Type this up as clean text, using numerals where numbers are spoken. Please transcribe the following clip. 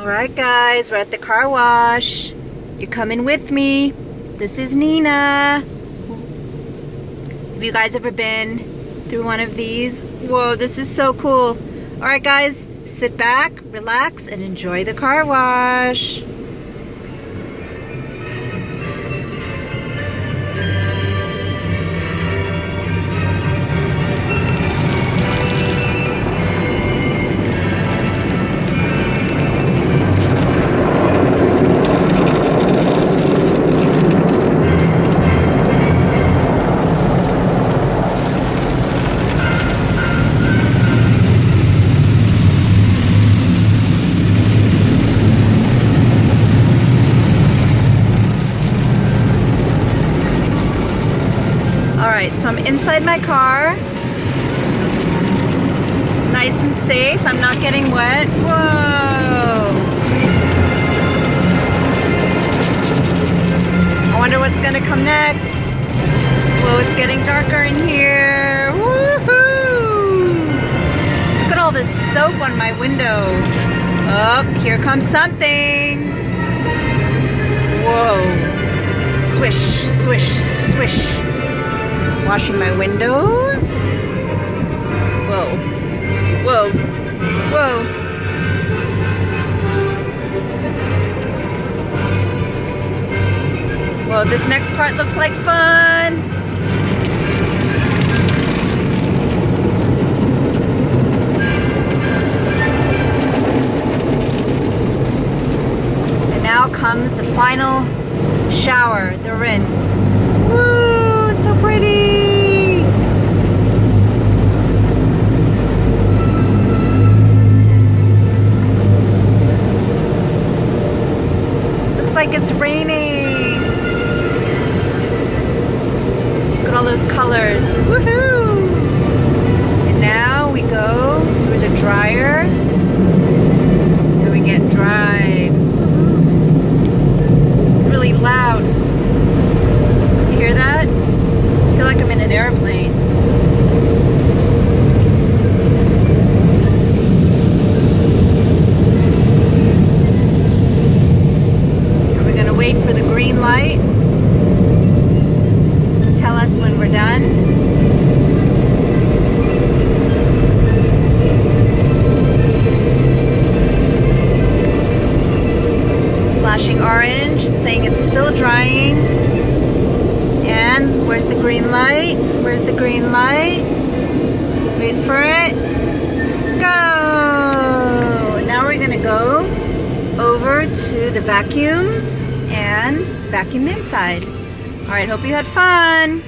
Alright guys, we're at the car wash. You're coming with me. This is Nina. Have you guys ever been through one of these? Whoa, this is so cool. Alright guys, sit back, relax, and enjoy the car wash. Alright, so I'm inside my car. Nice and safe. I'm not getting wet. Whoa! I wonder what's gonna come next. Whoa, it's getting darker in here. Woohoo! Look at all this soap on my window. Oh, here comes something. Whoa. Swish, swish, swish. Washing my windows. Whoa. Whoa. Whoa. Whoa, this next part looks like fun. And now comes the final shower, the rinse. Woo, it's so pretty. Looks like it's raining. Look at all those colors. Woohoo! And now we go through the dryer and we get dried. It's really loud. You hear that? I feel like I'm in an airplane. And we're gonna wait for the green light to tell us when we're done. It's flashing orange. It's saying it's still drying. And where's the green light? Where's the green light? Wait for it. Go! Now we're gonna go over to the vacuums and vacuum inside. Alright, hope you had fun.